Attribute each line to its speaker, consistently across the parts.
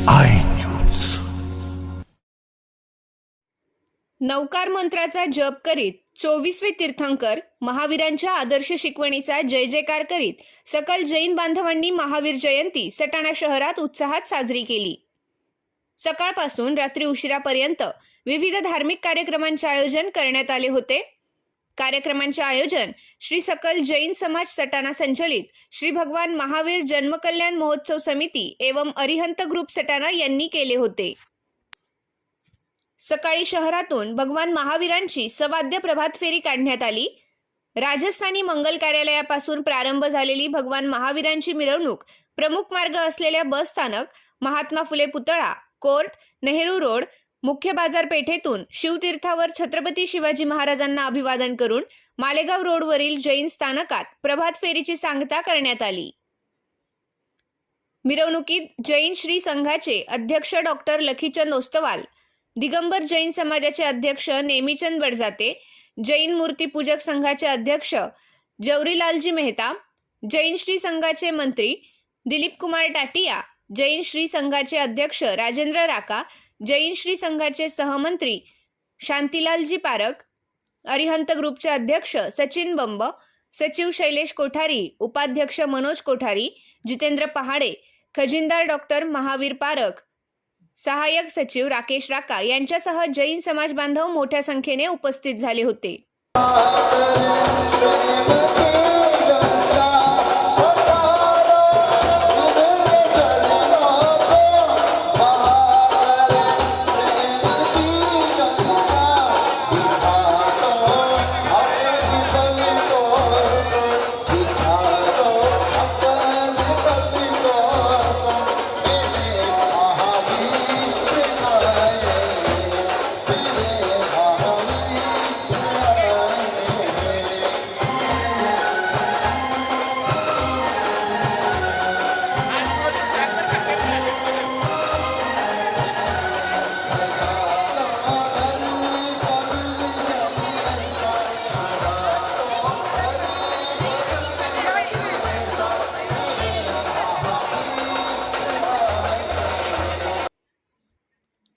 Speaker 1: I news.
Speaker 2: Navkar मंत्राचा जप करीत 24वे तीर्थंकर महावीरांच्या आदर्श शिकवणीचा जय जयकार करीत सकल जैन बांधवांनी महावीर जयंती सटाणा शहरात उत्साहात साजरी केली. सकाळपासून रात्री उशिरापर्यंत विविध धार्मिक कार्यक्रमांचे आयोजन करण्यात आले होते. कार्यक्रमांचे आयोजन श्री सकल जैन समाज सटाणा संचलित श्री भगवान महावीर जन्मकल्याण महोत्सव समिती एवं अरिहंत ग्रुप सटाणा यांनी केले होते. सकाळी शहरातून भगवान महावीरांची सवाद्य प्रभात फेरी काढण्यात आली. राजस्थानी मंगल कार्यालयापासून प्रारंभ झालेली भगवान महावीरांची मिरवणूक प्रमुख मार्ग असलेल्या बस स्थानक, महात्मा फुले पुतळा, कोर्ट, नेहरू रोड, मुख्य बाजारपेठेतून शिवतीर्थावर छत्रपती शिवाजी महाराजांना अभिवादन करून मालेगाव रोडवरील जैन स्थानकात प्रभात फेरीची सांगता करण्यात आली. मिरवणुकीत जैन श्री संघाचे अध्यक्ष डॉक्टर लखीचंद ओस्तवाल, दिगंबर जैन समाजाचे अध्यक्ष नेमीचंद बडजाते, जैन मूर्तिपूजक संघाचे अध्यक्ष जवरीलालजी मेहता, जैन श्री संघाचे मंत्री दिलीप कुमार टाटिया, जैन श्री संघाचे अध्यक्ष राजेंद्र राका, जैन श्री संघाचे सहमंत्री शांतीलालजी पारक, अरिहंत ग्रुपचे अध्यक्ष सचिन बंब, सचिव शैलेश कोठारी, उपाध्यक्ष मनोज कोठारी, जितेंद्र पहाडे, खजिनदार डॉक्टर महावीर पारक, सहाय्यक सचिव राकेश राका यांच्यासह जैन समाज बांधव मोठ्या संख्येने उपस्थित झाले होते.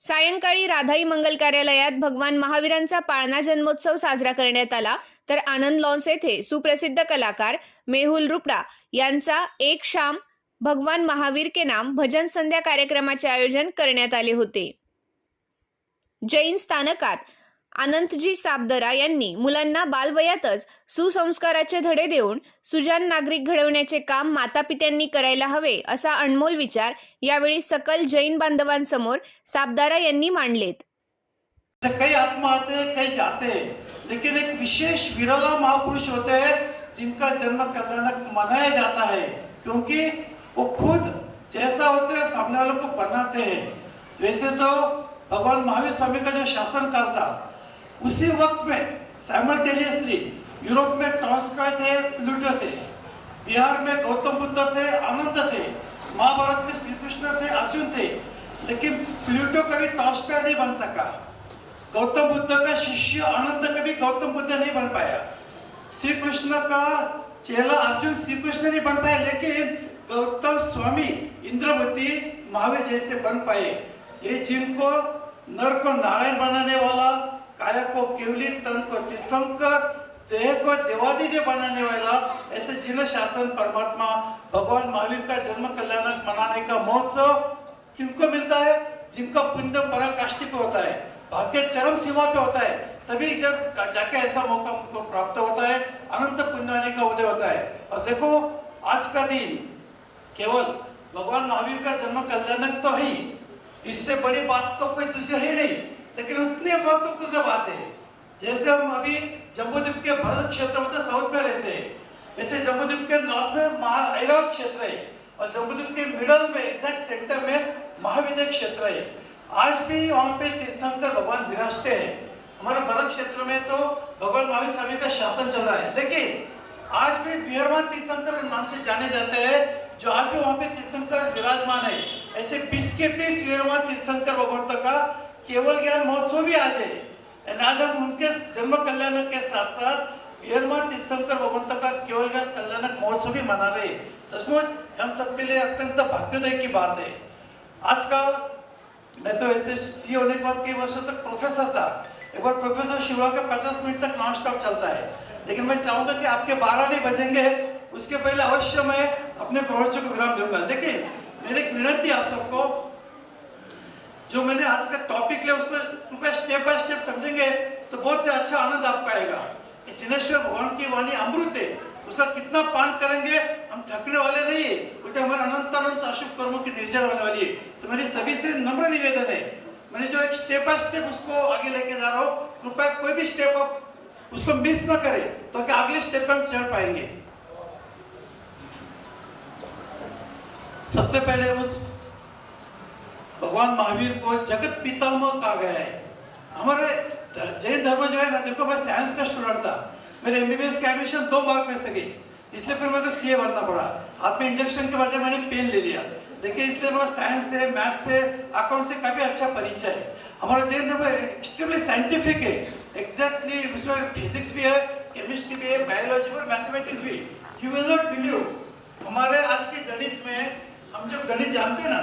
Speaker 2: सायंकाळी राधाई मंगल कार्यालयात भगवान महावीरांचा पाळणा जन्मोत्सव साजरा करण्यात आला. तर आनंद लॉन्स येथे सुप्रसिद्ध कलाकार मेहुल रुपडा यांचा एक शाम भगवान महावीर के नाम भजन संध्या कार्यक्रमाचे आयोजन करण्यात आले होते. जैन स्थानकात अनंतजी साबदरा यांनी मुलांना बालवयातच सुसंस्काराचे धडे देऊन सुजाण नागरिक घडवण्याचे काम मातापित्यांनी करायला हवे असा अनमोल विचार यावेळी सकल जैन बांधवांसमोर साबदारा यांनी मांडलेत.
Speaker 3: कई आत्मा आते हैं, कई जाते हैं, लेकिन एक विशेष विरला महापुरुष होते हैं जिनका जन्म कल्याणक मनाया जाता है, क्योंकि वो खुद जैसा होते हैं सामने वालों को बनाते हैं. वैसे तो भगवान महावीर स्वामी का जो शासन काल था उसी वक्त में साइमल्टेनियसली यूरोप में टॉल्स्टॉय थे, प्लूटो थे, बिहार में गौतम बुद्ध थे, अनंत थे, महाभारत में श्री कृष्ण थे, अर्जुन थे, लेकिन प्लूटो कभी टॉल्स्टॉय नहीं बन सका. गौतम बुद्ध का शिष्य अनंत कभी गौतम बुद्ध नहीं बन पाया. श्री कृष्ण का चेला अर्जुन श्री कृष्ण नहीं बन पाया, लेकिन गौतम स्वामी इंद्रवती महावीर जैसे बन पाए. ये जिनको नर को नारायण बनाने वाला, काया को केवली, तन को तीर्थंकर, देह को देवादिदेव बनाने वाला, ऐसे जिन शासन परमात्मा भगवान महावीर का जन्म कल्याणक मनाने का महोत्सव किनको मिलता है? जिनका पुण्य पराकाष्ठी पे होता है, भाग्य चरम सीमा पे होता है, तभी जब जाके ऐसा मौका उनको प्राप्त होता है, अनंत पुण्य का उदय होता है. और देखो आज का दिन केवल भगवान महावीर का जन्म कल्याणक तो ही, इससे बड़ी बात तो कोई दूसरी है नहीं, लेकिन उतनी महत्वपूर्ण बात है. जैसे हम अभी जम्बूद्वीप के भारत क्षेत्र में साउथ में रहते हैं, वैसे जम्बूद्वीप के नॉर्थ में ऐरावत क्षेत्र है और जम्बूद्वीप के मिडल में एग्जैक्ट सेंटर में महाविद्या क्षेत्र है. आज भी वहाँ पे तीर्थंकर भगवान विराजते हैं. हमारे भारत क्षेत्र में तो भगवान महावीर स्वामी का शासन चल रहा है, लेकिन आज भी विहरमान तीर्थंकर नाम से जाने जाते हैं, जो आज भी वहाँ पे तीर्थंकर विराजमान है. ऐसे 20 के 20 विहरमान तीर्थंकर भगवंत का केवल ज्ञान महोत्सव भी आज है. आज हम उनके जन्म कल्याण के साथ साथ विहरमान तीर्थंकर भगवंत का केवल ज्ञान कल्याणक महोत्सव भी मना रहे. सचमुच हम सबके लिए अत्यंत भाग्योदय की बात है. आज का मैं तो ऐसे सी होने के बाद कई वर्षों तक प्रोफेसर था। एक बार प्रोफेसर शुरू होकर 50 मिनट तक नॉन स्टॉप चलता है, लेकिन मैं चाहूंगा कि आपके 12 नहीं बजेंगे उसके पहले अवश्य मैं अपने प्रवचन को विराम दूंगा। देखिए मेरी एक विनती आप सबको, जो मैंने आज का टॉपिक लिया उसको कृपया स्टेप बाय स्टेप समझेंगे तो बहुत ही अच्छा आनंद आपको आएगा। जिनेश्वर भगवान की वाणी अमृत है, उसका कितना पान करेंगे हम थकने वाले नहीं है, उल्टे हमारे अनंत अनंत अशुभ कर्मों की निर्जर होने वाली है। तो मेरी सभी से नम्र निवेदन है, मैंने जो एक स्टेप बाय स्टेप उसको आगे लेके जा रहा हूँ, कृपया कोई भी स्टेप ऑफ उसको मिस ना करे तो कि अगले स्टेप पे हम चढ़ पाएंगे। सबसे पहले उस भगवान महावीर को जगत पितामह कहा गया है। हमारे जैन धर्म जो है ना, देखो मैं साइंस का स्टूडेंट था, मेरे एमबीबीएस की एडमिशन 2 मार्क में से गई, इसलिए फिर मेरे को सीए बनना पड़ा। हाथ में इंजेक्शन के बजाय मैंने पेन ले लिया, देखिए इसलिए मेरा साइंस से, मैथ से, अकाउंट से काफी अच्छा परिचय है। हमारा जैन धर्म एक्सट्रीमली साइंटिफिक है, एग्जैक्टली उसमें फिजिक्स भी है, केमिस्ट्री भी है, बायोलॉजी और मैथमेटिक्स भी। यू विल नॉट बिलीव, हमारे आज के गणित में हम जब गणित जानते हैं ना,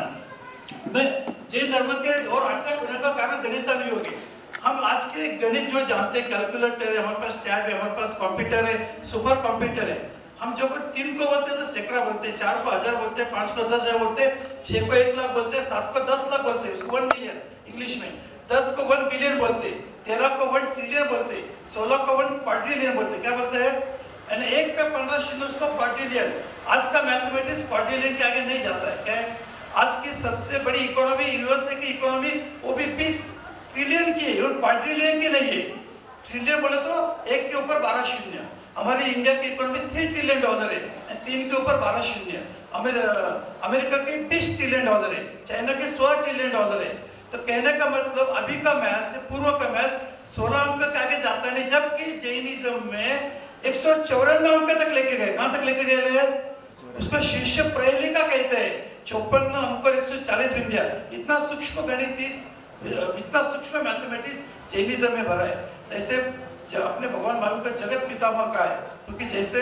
Speaker 3: मैं जैन धर्म के और अटैक होने का कारण गणित नहीं होगी। हम आज के गणित जो जानते हैं, कैलकुलेटर है हमारे पास, टैब है हमारे पास, कंप्यूटर है, सुपर कंप्यूटर है। हम जब 3 को बोलते हैं तो सैकड़ा बोलते हैं, 4 को 1000 बोलते हैं, 5 को 10,000 बोलते हैं, 6 को 1 लाख बोलते हैं, 7 को 10 लाख बोलते हैं, उसको 1 मिलियन इंग्लिश में, 10 को 1 बिलियन बोलते हैं, 13 को 1 ट्रिलियन बोलते हैं, 16 को 1 क्वाड्रिलियन बोलते हैं। क्या बोलते हैं? यानी 1 पे 15 शून्य उसको क्वाड्रिलियन। आज का मैथमेटिक्स क्वाड्रिलियन के आगे नहीं जाता है। क्या है? आज की सबसे बड़ी इकोनॉमी यूएसए की इकोनॉमी वो भी 20 ट्रिलियन की है, क्वाड्रिलियन की नहीं है। ट्रिलियन बोले तो 1 के ऊपर 12 शून्य। हमारी इंडिया की इकोनॉमी $3 ट्रिलियन है, 3 के ऊपर 12 शून्य। अमेरिका के $20 ट्रिलियन है, चाइना के $16 ट्रिलियन है। तो कहने का मतलब अभी का मैथ से पूर्व का मैथ 16 अंक के आगे जाता नहीं, जबकि जैनिज्म में 154 अंक तक लेके गए। कहां तक लेके गए? उसको शीर्ष प्रहेलिका कहते हैं, 54 अंक और 140 बिंदिया। इतना सूक्ष्म गणित, इतना सूक्ष्म मैथमेटिक्स जैनिज्म में भरा है। ऐसे अपने भगवान महावीर का जगत पितामह का है, क्योंकि जैसे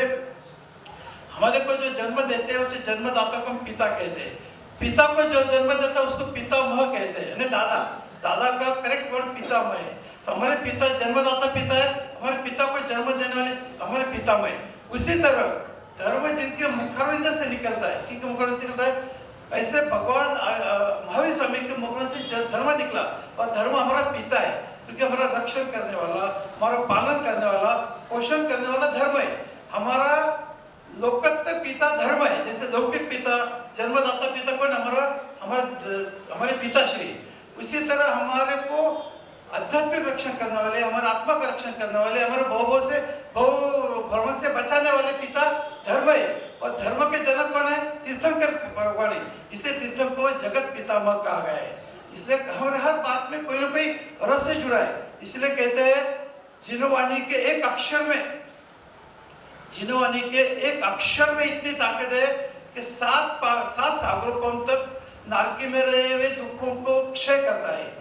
Speaker 3: हमारे को जो जन्म देते हैं उसे जन्मदाता को हम पिता कहते हैं, पिता को जो जन्म देता है उसको पितामह कहते हैं, यानी दादा। दादा का करेक्ट वर्ड पितामह है। तो हमारे पिता जन्मदाता पिता है, हमारे पिता को जन्म देने वाले हमारे पितामह है। उसी तरह धर्म जिनके मुखारविंद से निकलता है, किनके मुखारविंद से निकलता है, ऐसे भगवान महावीर स्वामी के मुखारविंद से धर्म निकला। और धर्म हमारा पिता है, क्योंकि हमारा रक्षण करने वाला, हमारा पालन करने वाला, पोषण करने वाला धर्म है। हमारा लोकत्व पिता धर्म है। जैसे लौकिक पिता, जन्मदाता पिता कौन? हमारे पिताश्री। उसी तरह हमारे को आध्यात्मिक रक्षण करने वाले, हमारे आत्मा का रक्षण करने वाले, हमारे भ्रम से बचाने वाले पिता धर्म है। और धर्म के जनक कौन है? तीर्थंकर भगवान है। इसलिए तीर्थंकर को जगत पितामह कहा गया है। इसलिए हमारे हर बात में कोई ना कोई रस से जुड़ा है। इसलिए कहते हैं जिनवाणी के एक अक्षर में, जिनवाणी के एक अक्षर में इतनी ताकत है कि 7 सागरों तक नारकी में रहे हुए दुखों को क्षय करता है।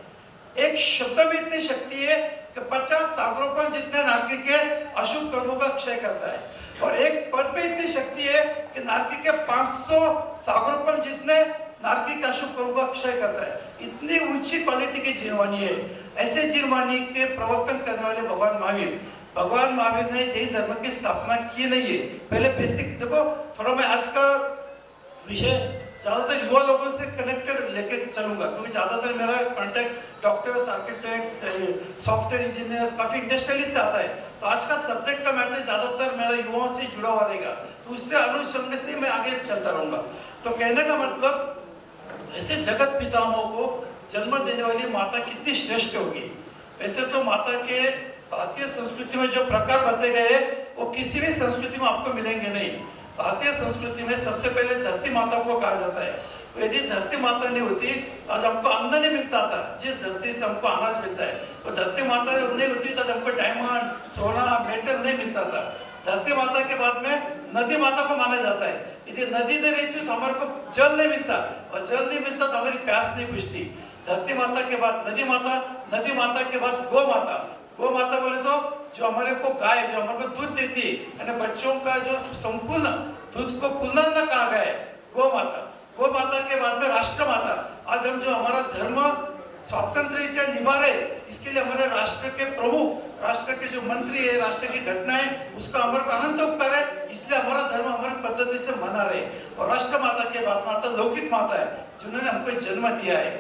Speaker 3: एक शब्द में इतनी शक्ति है कि 50 सागरों जितने नारकी के अशुभ कर्मों का क्षय करता है। और एक पद में इतनी शक्ति है कि नारकी के 500 सागरों जितने नारकी के अशुभ कर्मों का क्षय करता है। इतनी ऊंची क्वालिटी की जिनवाणी है। ऐसे जिनवाणी के प्रवर्तन करने वाले भगवान महावीर ने जैन धर्म की स्थापना की नहीं है। पहले बेसिक देखो, थोड़ा मैं आज का विषय ज्यादातर युवा लोगों से कनेक्टेड लेके चलूंगा, क्योंकि ज्यादातर मेरा contact doctors, architects, software engineers, काफी इंडस्ट्रियलिस्ट से आता है। तो आज का सब्जेक्ट का मैटर ज्यादातर मेरा युवाओं से जुड़ा हुआ रहेगा, तो उससे अनुसंग से मैं आगे चलता रहूंगा। तो कहने का मतलब, ऐसे जगत पितामह को जन्म देने वाली माता कितनी श्रेष्ठ होगी। वैसे तो माता के भारतीय संस्कृति में जो प्रकार बनते गए वो किसी भी संस्कृति में आपको मिलेंगे नहीं। भारतीय संस्कृति में सबसे पहले धरती माता को कहा जाता है। तो यदि धरती माता नहीं होती, आज हमको अन्न नहीं मिलता था। जिस धरती से हमको अनाज मिलता है, वो धरती माता नहीं होती तो हमको डायमंड, सोना, मेटल नहीं मिलता था। धरती माता के बाद में नदी माता को माना जाता है। यदि नदी नहीं रहती तो हमारे को जल नहीं मिलता, और जल नहीं मिलता तो हमारी प्यास नहीं बुझती। धरती माता के बाद नदी माता, नदी माता के बाद गौ माता। गौ माता बोले तो जो हमारे को गाय, जो हमारे को दूध देती है, यानी बच्चों का जो संपूर्ण दूध को पुनर्न कहा गया है, गौ माता। गौ माता के बाद में राष्ट्र माता। आज हम जो हमारा धर्म स्वतंत्र रीत्या निभा रहे, इसके लिए हमारे राष्ट्र के प्रमुख, राष्ट्र के जो मंत्री है, राष्ट्र की घटनाएं, उसका हमारे पर अनंत उपकार है। इसलिए हमारा धर्म हमारी पद्धति से मना रहे। और राष्ट्र माता के बाद माता लौकिक माता है, जिन्होंने हमको जन्म दिया है।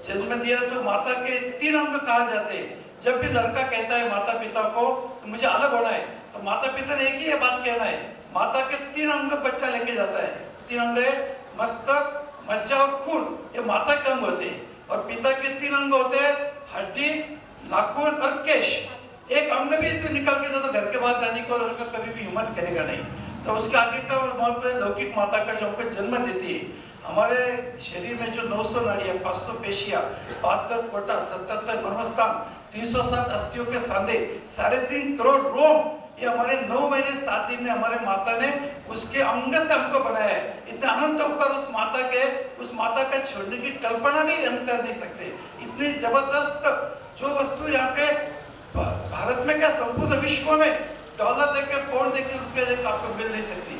Speaker 3: जन्म दिया तो माता के 3 अंग कहा जाते हैं। जब भी लड़का कहता है माता पिता को तो मुझे अलग होना है, तो माता पिता ने एक ही बात कहना है, माता के 3 अंग बच्चा लेके जाता है। 3 अंग है, मस्तक, मज्जा और खून, ये माता के अंग होते हैं। और पिता के 3 अंग होते हैं, हड्डी, नाखून और केश। एक अंग भी तो निकल के जाए तो घर के बाहर जाने को लड़का कभी भी हिम्मत करेगा नहीं। तो उसके आगे का महत्व है लौकिक माता का, जो हमको जन्म देती है। हमारे शरीर में जो 900 नाड़ियां, 500 पेशियां, 72 कोटा, 77 मर्मस्थान, 307 अस्थियों के सांधे, 3.5 करोड़ रोम, ये हमारे 9 महीने 7 दिन में हमारे माता ने उसके अंग से हमको बनाया है। इतने अनंत उपकार उस माता के, उस माता का छोड़ने की कल्पना भी हम कर नहीं सकते। इतनी जबरदस्त जो वस्तु यहाँ पे भारत में क्या संपूर्ण विश्व में डॉलर देके, पाउंड देके, रुपये देके आपको मिल नहीं सकती।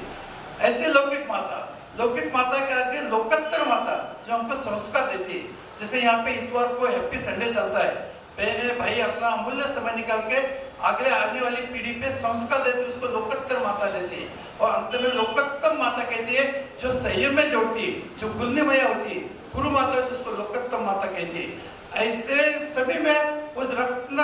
Speaker 3: ऐसे लौकिक माता के आगे लोकत्तर माता जो हमको संस्कार देती है। जैसे यहाँ पे इतवार को हैप्पी संडे चलता है, बहने भाई अपना अमूल्य समय निकाल के आगे आने वाली पीढ़ी पे संस्कार देती है, उसको लोकत्तर माता देती है। और अंत में लोकत्तम माता कहती है, जो संयम में जोड़ती है, जो गुणमय होती है, गुरु माता है, उसको लोकत्तम माता कहती है। ऐसे सभी में उस रत्न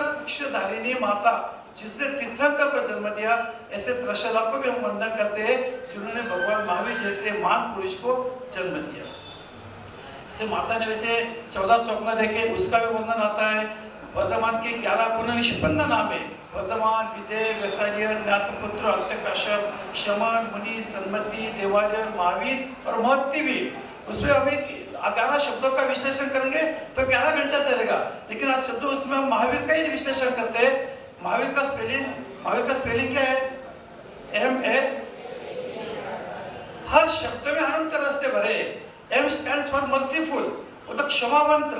Speaker 3: धारिणी माता जिसने तीर्थंकर को जन्म दिया, ऐसे त्रिशला को भी हम वंदन करते हैं, जिन्होंने भगवान महावीर जैसे महान पुरुष को जन्म दिया। ऐसे माता ने वैसे 14 स्वप्न देखे, उसका भी वर्णन आता है। वर्तमान के 11 गुण निष्पन्न नाम है, वर्तमान, विदय, व्यसाय, ज्ञातपुत्र, अर्थकाश्यप, शमन, मुनि, सन्मति, देवार्य, महावीर और महत्ति भी। उसमें हमें 11 शब्दों का विश्लेषण करेंगे तो 11 घंटा चलेगा, लेकिन आज शब्दों उसमें हम महावीर का ही विश्लेषण करते हैं। महावीर का स्पेलिंग क्या है? MA। हर शब्द में अनंत रस से भरे। M stands for merciful, वो तो क्षमावंत।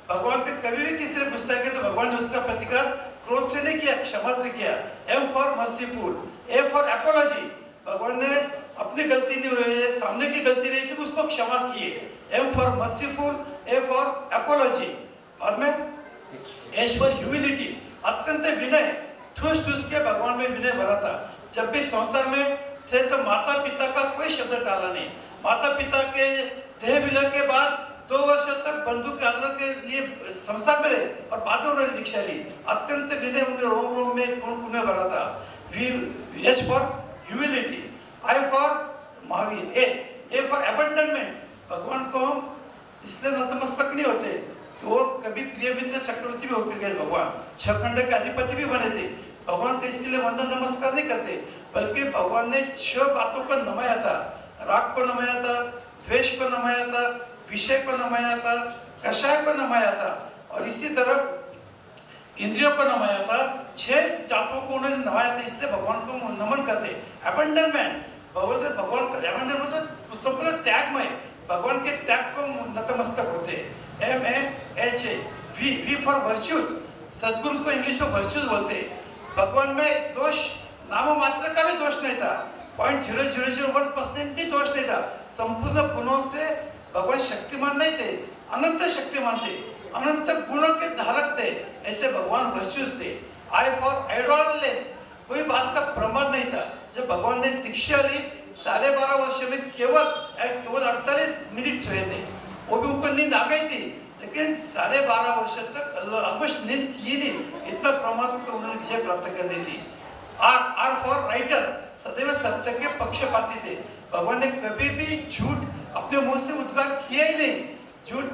Speaker 3: भगवान के कभी भी किसी ने गुस्सा किया तो भगवान ने उसका प्रतिकार क्रोध से नहीं किया, क्षमा से किया। M for merciful, A for apology, भगवान ने अपनी गलती नहीं हुई, सामने की गलती नहीं थी, उसको क्षमा किए। M for merciful, A for apology। और में H for humility, अत्यंत विनय, ठूस के भगवान में विनय भरा था। जब भी संसार में थे तो माता पिता का कोई शब्द टाला नहीं। माता पिता के देह विलय के बाद 2 वर्ष तक बंधु के आदर के लिए संसार में रहे और बाद में उन्होंने दीक्षा ली। अत्यंत विनय उनके रोम रोम में खून में भरा था। H for humility, I for Mahavir, A for abandonment, भगवान को हम इसलिए नतमस्तक नहीं होते कि वो कभी प्रिय मित्र चक्रवर्ती भी होकर गए। भगवान 6 खंड के अधिपति भी बने थे। भगवान को इसके लिए वंदन नमस्कार नहीं करते, बल्कि भगवान ने 6 बातों को नमाया था। राग को नमाया था, द्वेष को नमाया था, विषय को नमाया था, कषाय को नमाया था, और इसी तरह इंद्रियों को नमाया था। 6 जातों को उन्होंने नमाया था, इसलिए भगवान को नमन करते। अबंडनमेंट, भगवान का अबंडनमेंट तो संपूर्ण त्यागमय, भगवान के त्याग को नतमस्तक होते। MAHA, V for virtues, सद्गुरु को इंग्लिश में वर्चुअस बोलते हैं। भगवान में दोष नाम मात्र का भी दोष नहीं था, 0.0001% भी दोष नहीं था। संपूर्ण गुणों से भगवान शक्तिमान नहीं थे, अनंत शक्तिमान थे, अनंत गुणों के धारक थे। ऐसे भगवान वर्चुअस थे। I for idoless, कोई बात का प्रमाद नहीं था। जब भगवान ने दीक्षा ली 12.5 वर्ष में केवल 48 मिनट सोए थे, वो भी उनको नींद आ गई थी, लेकिन 12.5 वर्ष तक अवश्य नींद की नहीं, इतना प्रमाद को उन्होंने विजय प्राप्त कर दी थी। R for righteous, सदैव सत्य के पक्षपाती थे। भगवान ने कभी भी झूठ अपने मुंह से उद्गार किया ही नहीं, झूठ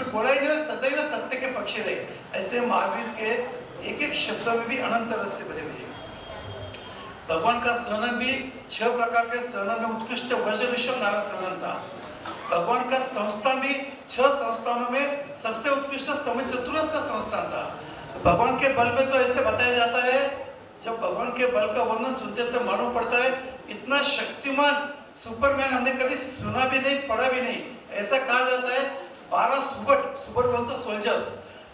Speaker 3: बोला ही नहीं, सदैव सत्य के पक्ष रहे। ऐसे महावीर के एक शब्दों में भी अनंत रस से भरे हुए। भगवान का सहनन भी 6 प्रकार के सहनन में उत्कृष्ट वज्रऋषभ नारद सहनन था। भगवान का संस्थान भी 6 संस्थानों में सबसे उत्कृष्ट समय चतुरस्र संस्थान था। भगवान के बल में तो ऐसे बताया जाता है, जब भगवान के बल का वर्णन सुनते तो मालूम पड़ता है इतना शक्तिमान सुपरमैन हमने कभी सुना भी नहीं, पढ़ा भी नहीं। ऐसा कहा जाता है 12 सुबट बोलते सोल्जर्स,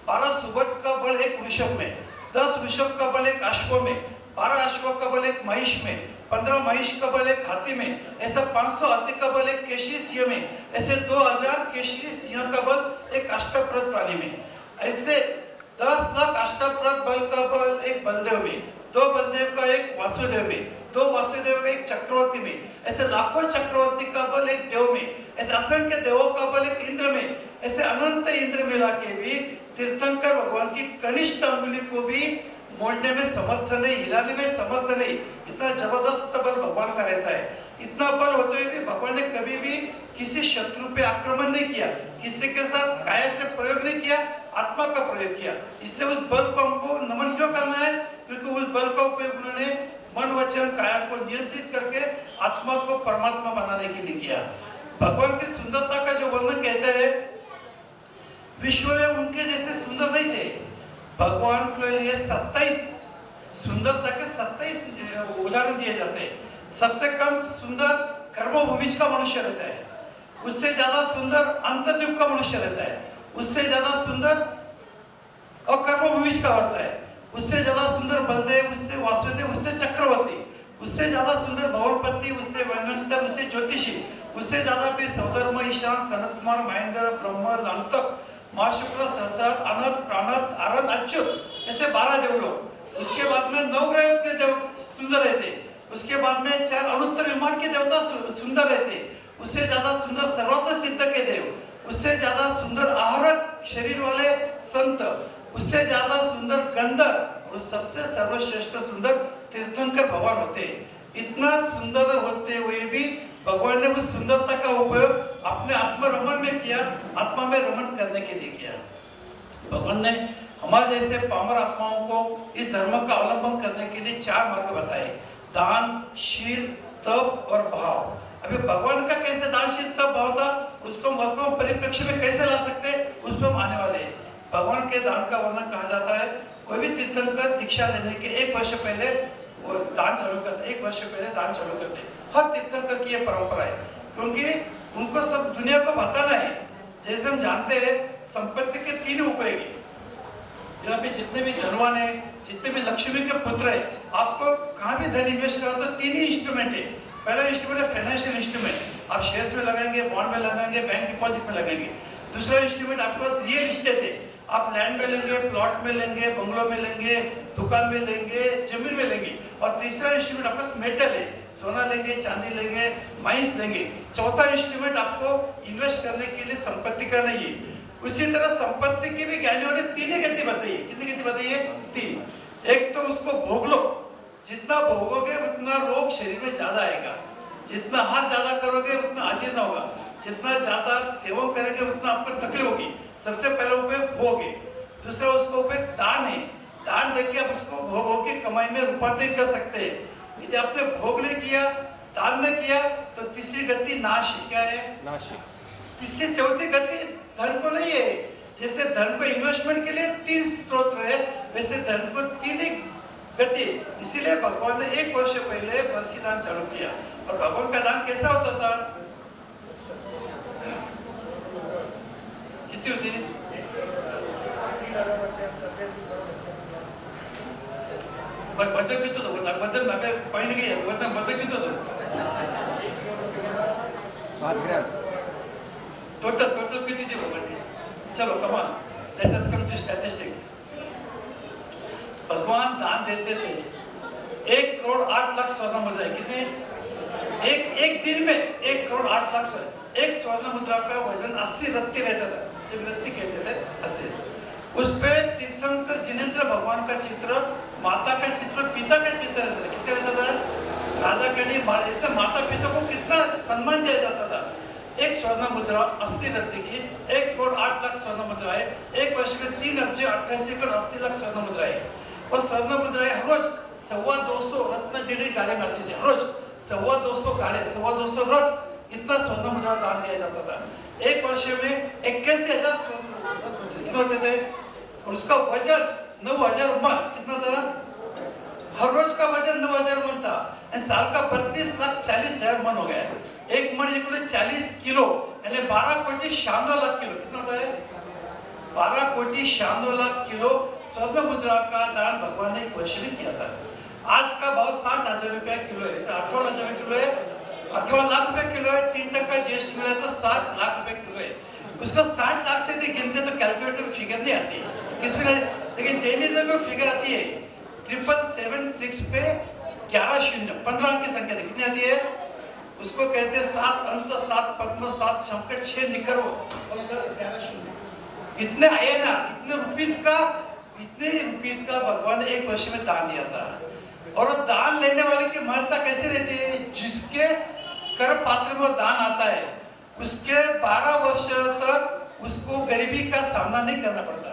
Speaker 3: 12 सुबट का बल एक वृषभ में, 10 वृषभ का बल एक अश्व में, 12 अश्व का बल एक महिष में, 15 महिष का बल एक हाथी में, ऐसा 500 हाथी का बल एक केशरी सिंह में, ऐसे 2000 केशरी सिंह का बल एक अष्टप्रद प्राणी में, ऐसे 10 लाख अष्टप्रद बल का बल एक बलदेव में, 2 बलदेव का एक वासुदेव में, 2 वासुदेव का एक चक्रवर्ती में, ऐसे लाखों चक्रवर्ती का बल एक देव में, ऐसे असंख्य देवों का बल एक इंद्र में, ऐसे अनंत इंद्र मिला के भी तीर्थंकर भगवान की कनिष्ठ अंगुली को भी मोड़ने में समर्थ नहीं, हिलाने में समर्थ नहीं। इतना जबरदस्त बल भगवान का रहता है। इतना बल होते हुए भी भगवान ने कभी भी किसी शत्रु पे आक्रमण नहीं किया, किसी के साथ काया से प्रयोग नहीं किया, आत्मा का प्रयोग किया। इसलिए उस बल को हमको नमन क्यों करना है? क्योंकि उस बल का उपयोग उन्होंने मन वचन काया को नियंत्रित करके आत्मा को परमात्मा बनाने के लिए किया। भगवान की सुंदरता का जो वर्णन कहते हैं, विश्व में उनके जैसे सुंदर नहीं थे। भगवान के लिए 27 सुंदरता के 27 उदाहरण दिए जाते हैं। सबसे कम सुंदर कर्मभूमि का मनुष्य रहता है, उससे ज्यादा सुंदर अंतर्युग का मनुष्य रहता है, उससे ज्यादा सुंदर और कर्मभूमि का होता है, उससे ज्यादा सुंदर बलदेव, उससे वासुदेव, उससे चक्रवर्ती, उससे ज्यादा सुंदर भवनपति, उससे वैनंतर, उससे ज्योतिषी, उससे ज्यादा फिर सौधर्म, ईशान, सनत कुमार, महेंद्र, ब्रह्म, अंतक, महाशुक्र, सहस्र, अनंत, प्राणत, आरन, अच्युत, ऐसे 12 देव लोग। उसके बाद में 9 ग्रह के देव सुंदर रहते, उसके बाद में 4 अनुत्तर विमान के देवता सुंदर रहते, उससे ज्यादा सुंदर सर्वत्र सिद्ध के देव, उससे ज्यादा सुंदर आहरक शरीर वाले संत, उससे ज्यादा सुंदर गंधर्व और सबसे सर्वश्रेष्ठ सुंदर तीर्थंकर भगवान होते। इतना सुंदर होते हुए भी भगवान ने उस सुंदरता का उपयोग अपने आत्म रमन में किया, आत्मा में रमन करने के लिए किया। भगवान ने हमारे जैसे पामर आत्माओं को इस धर्म का अवलंबन करने के लिए 4 मार्ग बताए: दान, शील, तप और भाव। अभी भगवान का कैसे दान, शील, तप, भाव था, उसको महत्व परिप्रेक्ष्य में कैसे ला सकते, उस पर हम आने वाले हैं। भगवान के दान का वर्णन कहा जाता है, कोई भी तीर्थंकर दीक्षा लेने के 1 वर्ष पहले वो दान चालू करते, 1 वर्ष पहले दान चालू करते। हर तीर्थंकर की ये परंपरा है, क्योंकि उनको सब दुनिया को बताना है। जैसे हम जानते हैं, संपत्ति के 3 उपयोगी, यहाँ पे जितने भी धनवान है, जितने भी लक्ष्मी के पुत्र है, आपको कहाँ भी धन इन्वेस्ट करो तो 3 ही इंस्ट्रूमेंट है। पहला इंस्ट्रूमेंट है फाइनेंशियल इंस्ट्रूमेंट, आप शेयर्स में लगाएंगे, बॉन्ड में लगाएंगे, बैंक डिपॉजिट में लगाएंगे। दूसरा इंस्ट्रूमेंट आपके पास रियल इस्टेट है, आप लैंड में लेंगे, प्लॉट में लेंगे, बंगलो में लेंगे, दुकान में लेंगे, जमीन में लेंगे। और तीसरा इंस्ट्रूमेंट आपके पास मेटल है, सोना लेंगे, चांदी लेंगे, माइंस लेंगे। चौथा इंस्ट्रूमेंट आपको इन्वेस्ट करने के लिए संपत्ति का नहीं है। उसी तरह संपत्ति की भी ज्ञानियों ने 3 ही गति बताई है। कितनी गति बताई है? 3। एक तो उसको भोग लो, जितना भोगोगे उतना रोग शरीर में ज्यादा आएगा, जितना हार ज्यादा करोगे उतना अजीर्ण होगा, जितना ज्यादा आप सेवन करेंगे उतना आपको तकलीफ होगी। सबसे पहला उपयोग भोग है। दूसरा उसको उपयोग दान है, दान देके आप उसको भोग के कमाई में रूपांतरित कर सकते हैं। यदि आपने भोग नहीं किया, दान नहीं किया, तो तीसरी गति नाश है। क्या है? नाश। तीसरी चौथी गति धन को नहीं है। जैसे धन को इन्वेस्टमेंट के लिए 3 स्रोत है, वैसे धन को 3 ही गति। इसीलिए भगवान ने 1 वर्ष पहले बरसी दान चालू किया। और भगवान का दान कैसा होता था? कितनी होती है? वजन किती होतं? वजन मागे पॉइंट घे, वजन किती होतं?
Speaker 1: 5 ग्राम।
Speaker 3: टोटल किती थे भगवान? चलो come on, let us come to statistics. भगवान दान देते थे 1 करोड़ 8 लाख स्वर्ण मुद्रा। कितने? एक दिन में 1 करोड़ 8 लाख स्वर्ण। एक स्वर्ण मुद्रा का वजन 80 रत्ती रहता था, जब रत्ती कहते थे 80। उस पे तीर्थंकर जिनेंद्र भगवान का चित्र, माता का चित्र, पिता का चित्र रहता था। किसका रहता था? राजा के लिए माता पिता को कितना सम्मान दिया जाता था। एक स्वर्ण मुद्रा 80 रत्ती की 1 करोड़ 8 लाख स्वर्ण मुद्राएं, एक वर्ष में 3 अब्ज 88 करोड़ 80 लाख स्वर्ण मुद्राएं। और स्वर्ण मुद्राएं हर रोज 225 रत्न जड़ी गाड़े में आती थी। हर रोज 225 गाड़े, 225 रथ, इतना स्वर्ण मुद्रा दान दिया जाता था। एक वर्ष में 81,000 स्वर्ण रथ होते थे। और उसका वजन 9,000 मन। कितना था? हर रोज का वजन 9,000 मन था। साल का 32,40,000 मन हो गया। एक मन 40 किलो, यानी 12 कोटी 96 लाख किलो। कितना होता है? 12 कोटी 96 लाख किलो स्वर्ण मुद्रा का दान भगवान ने 1 वर्ष में किया था। आज का भाव 60,000 रुपया किलो है, 58,000 किलो है, 58 लाख रुपए किलो है, 3% जीएसटी मिला तो 7 लाख रुपए किलो है। उसको 60 लाख से यदि गिनते तो कैलकुलेटर में फिगर नहीं आती, किसमें? लेकिन जैनिज्म में फिगर आती है 776 पे 11 शून्य, 15 अंक की संख्या से कितनी आती है? उसको कहते हैं 7 अंक, 7 पद्म, 7 शंख, 6 निकर, 11 शून्य। इतने आए ना, इतने रुपीस का भगवान ने एक वर्ष में दान दिया था। और दान लेने वाले की महत्ता कैसे रहती है? जिसके कर पात्र में दान आता है उसके 12 वर्ष तक उसको गरीबी का सामना नहीं करना पड़ता,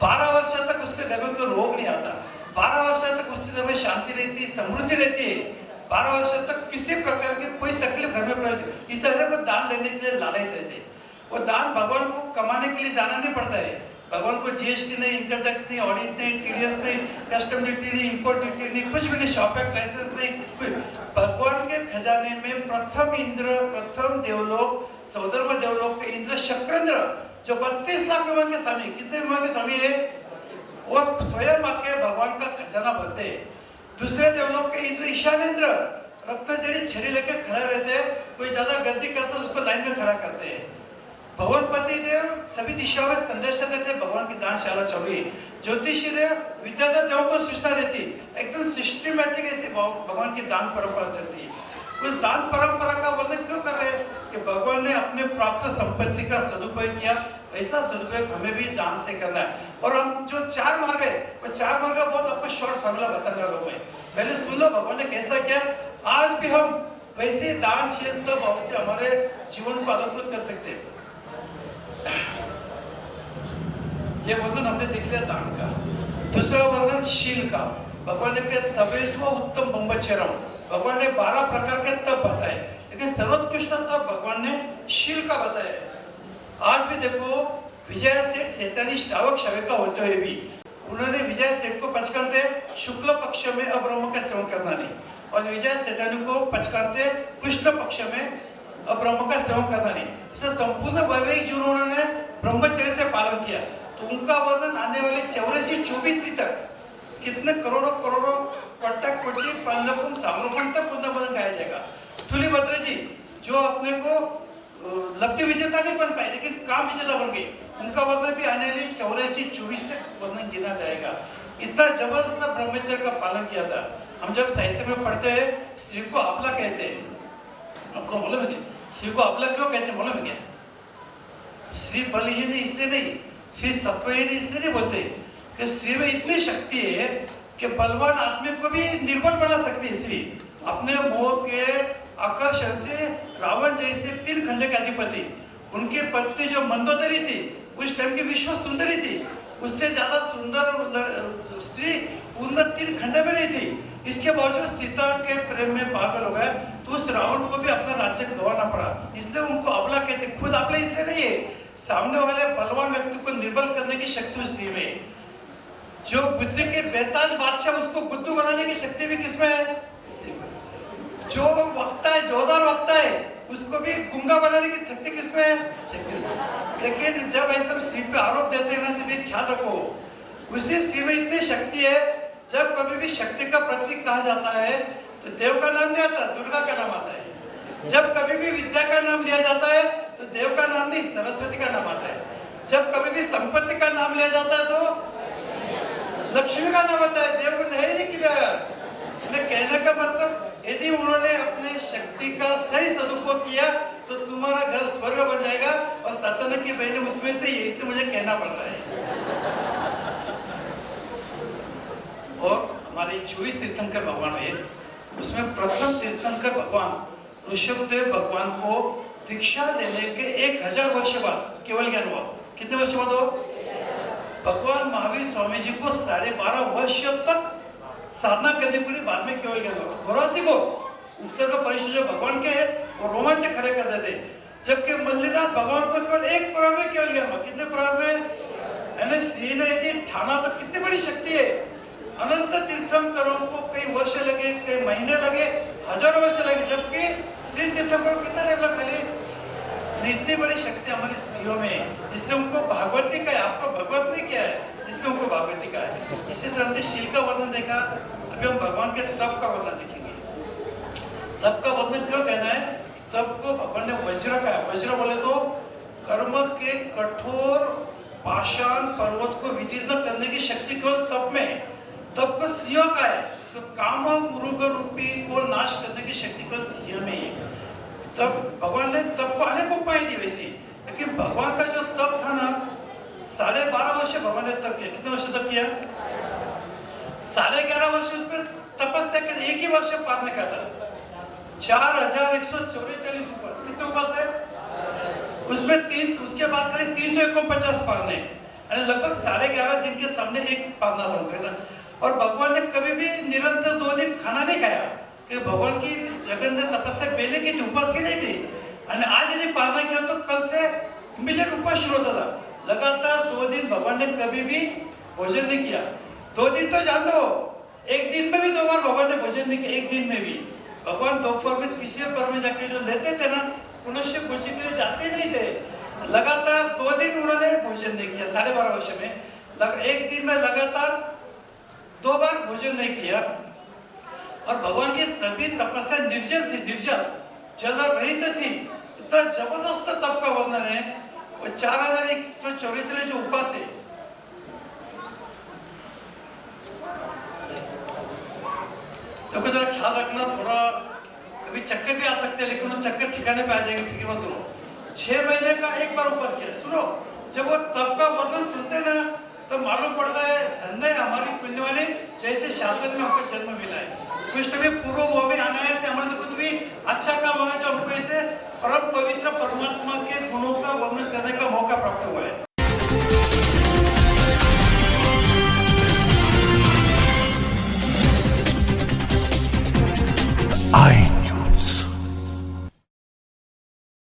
Speaker 3: 12 वर्ष तक उसके घर में कोई रोग नहीं आता, 12 वर्ष तक उसके घर में शांति रहती है, समृद्धि रहती है, 12 वर्ष तक किसी प्रकार की कोई तकलीफ घर में प्रवेश। इस तरह को दान लेने के लिए लालच रहते हैं। और दान भगवान को कमाने के लिए जाना नहीं पड़ता है। भगवान को जीएसटी नहीं, इनकम टैक्स नहीं, ऑडिट नहीं, टीडीएस नहीं, कस्टम ड्यूटी नहीं, इंपोर्ट ड्यूटी नहीं, कुछ भी नहीं, शॉप एक्ट लाइसेंस नहीं। भगवान के खजाने में प्रथम देवलोक, सौदर्भ देवलोक के इंद्र शक्रेंद्र जो 32 लाख विमान के स्वामी, कितने विमान के स्वामी है? वो स्वयं आके भगवान का खजाना भरते हैं। दूसरे देवलोक के इंद्र ईशानेंद्र रत्नजरी छड़ी लेकर खड़े रहते हैं, कोई ज्यादा गलती करता है उसको लाइन में खड़ा करते हैं। भगवान पति देव सभी दिशाओं में संदेश देते, भगवान की दानशाला चल रही। ज्योतिषी देव विद्याधर देवों को सूचना देती, एकदम सिस्टमैटिक ऐसे भगवान की दान परंपरा चलती है। उस दान परंपरा का वर्णन क्यों कर रहे हैं? कि भगवान ने अपने प्राप्त संपत्ति का सदुपयोग किया, ऐसा सदुपयोग हमें भी दान से करना है। और हम जो 4 मार्ग है, वो 4 मार्ग का बहुत आपको शॉर्ट फॉर्मूला बताने वाला हूं मैं। पहले सुन लो भगवान ने कैसा किया। आज भी हम वैसे दानशील भाव से हमारे जीवन को अलंकृत कर सकते हैं। ये वर्णन हमने देख लिया दान का। दूसरा वर्णन शील का। भगवान ने कहा तपेस्व उत्तम ब्रह्मचर्य। भगवान ने 12 प्रकार के तप बताए, लेकिन सर्वोत्कृष्ट तप भगवान ने शील का बताया। आज भी देखो विजय सेठ शैतानी श्रावक शविका होते हुए भी उन्होंने विजय सेठ को पचकाते शुक्ल पक्ष में अब्रह्म का सेवन करना नहीं, और विजय सेठानी को पचकाते कृष्ण पक्ष में अब्रह्म का सेवन करना नहीं। इसे संपूर्ण वैवाहिक जीवन उन्होंने ब्रह्मचर्य से पालन किया। तो उनका वर्णन आने वाले 84-24 तक कितने करोड़ों कटक कोटि पंडपुम सामरूपम तक पुनर्वन गाया जाएगा। स्थूलीभद्र जी जो अपने को लब्धि विजेता नहीं बन पाए लेकिन काम विजेता बन गए, उनका वर्णन भी आने वाले 84-24 तक वर्णन गिना जाएगा। इतना जबरदस्त ब्रह्मचर्य का पालन किया था। हम जब साहित्य में पढ़ते हैं स्त्री को आपला कहते हैं, आपको मालूम है? स्त्री को आपला क्यों कहते हैं मालूम है क्या? स्त्री बलहीन है इसलिए नहीं, स्त्री सत्वहीन है इसलिए नहीं बोलते कि स्त्री में इतनी शक्ति है कि बलवान आदमी को भी निर्बल बना सकती है। स्त्री अपने मोह के आकर्षण से रावण जैसे 3 खंड के अधिपति, उनकी पत्नी जो मंदोदरी थी उस टाइम की विश्व सुंदरी थी, उससे ज्यादा सुंदर स्त्री पूर्ण 3 खंड में नहीं थी। इसके बावजूद सीता के प्रेम में पागल हो गए तो उस रावण को भी अपना राज्य गंवाना पड़ा, इसलिए उनको अबला कहते। खुद अबला इसलिए नहीं है, सामने वाले बलवान व्यक्ति को निर्बल करने की शक्ति उस स्त्री में। जो बुद्धि के बेताज बादशाह उसको बुद्धू बनाने की शक्ति भी किसमें है? जो वक्ता है, जोरदार वक्ता है, उसको भी गूंगा बनाने की शक्ति किसमें है? लेकिन जब ऐसा स्त्री पे आरोप देते हैं ना, तो ख्याल रखो उसी स्त्री में इतनी शक्ति है। जब कभी भी शक्ति का प्रतीक कहा जाता है तो देव का नाम नहीं आता, दुर्गा का नाम आता है। जब कभी भी विद्या का नाम लिया जाता है तो देव का नाम नहीं, सरस्वती का नाम आता है। जब कभी भी संपत्ति का नाम लिया जाता है तो लक्ष्मी का नाम आता है, देव को नहीं किया। कहने का मतलब यदि उन्होंने अपने शक्ति का सही सदुपयोग किया तो तुम्हारा घर स्वर्ग बन जाएगा, और सतन की बहनें उसमें से ही, इसलिए मुझे कहना पड़ रहा है। और हमारे 24 तीर्थंकर भगवान है, उसमें प्रथम तीर्थंकर भगवान ऋषभदेव भगवान को दीक्षा लेने के 1000 वर्ष बाद केवल ज्ञान हुआ। कितने वर्ष बाद हो? भगवान महावीर स्वामी जी को 12.5 वर्ष तक साधना करने के लिए बाद में केवल ज्ञान हुआ। घोराती को उपसर्ग परिषद जो भगवान के है वो रोमांच खड़े कर देते, जबकि मल्लीनाथ भगवान को केवल 1 पुराण में केवल ज्ञान हुआ। कितने पुराण में? स्त्री ने यदि ठाना तो कितनी बड़ी शक्ति है। अनंत तीर्थंकरों को कई वर्ष लगे, कई महीने लगे, हजारों वर्ष लगे, जबकि स्त्री तीर्थंकरों कितना डेवलप मिले। इतनी बड़ी शक्ति हमारी स्त्रियों में है, इसलिए उनको भागवती का है। आपको भगवत नहीं क्या है, इसलिए उनको भागवती का है। इसी तरह हमने शील का वर्णन देखा। अभी हम भगवान के तप का वर्णन देखेंगे। तप का वर्णन क्यों कहना है? तप को भगवान ने वज्र का है। वज्र बोले तो कर्म के कठोर पाषाण पर्वत को विदीर्ण करने की शक्ति केवल तप में है। तप को सिंह का है, तो काम मृग रूपी को नाश करने की शक्ति केवल सिंह में है। तब भगवान ने तप को अनेक उपाय दी वैसे, लेकिन भगवान का जो तप था ना, 12.5 वर्ष भगवान ने तप किया। कितने वर्ष तप किया? 11.5 वर्ष उसमें तपस्या के, एक ही वर्ष पार नहीं करता। 4144 उपवास। कितने उपवास है उसमें? 30। उसके बाद खाली 350 पारने, लगभग 11.5 दिन के सामने एक पारना था। और भगवान ने कभी भी निरंतर 2 दिन खाना नहीं खाया, कि भगवान की जगन तपस्या पहले की थी, उपवास की नहीं थी। आज यदि पालना किया तो कल से इमीडिएट उपवास शुरू होता था। लगातार 2 दिन भगवान ने कभी भी भोजन नहीं किया। 2 दिन तो जान दो, एक दिन में भी 2 बार भगवान ने भोजन नहीं किया। एक दिन में भी भगवान दोपहर में तीसरे पहर में जाके जो लेते थे ना, पुनश्य भोजन के लिए जाते नहीं थे। लगातार 2 दिन उन्होंने भोजन नहीं किया 12.5 वर्ष में। एक दिन में लगातार 2 बार भोजन नहीं किया। और भगवान की सभी तपस्या निर्जल थी, निर्जल जल रहित थी। इतना जबरदस्त तप का वर्णन है। वो 4144 जो उपवास है, तो जरा ख्याल रखना, थोड़ा कभी चक्कर भी आ सकते हैं, लेकिन वो चक्कर ठिकाने पे आ जाएंगे, फिक्र मत करो। 6 महीने का एक बार उपवास किया। सुनो, जब वो तप का वर्णन सुनते ना, तो मालूम पड़ता है धन्य है हमारी पुण्यवानी, जैसे शासन में हमको जन्म मिला है। कृष्ण में पूर्व वो में आना है, हमारे से कुछ भी अच्छा काम हुआ है, जो हमको ऐसे परम पवित्र परमात्मा के गुणों का वर्णन करने का मौका प्राप्त हुआ है।
Speaker 1: I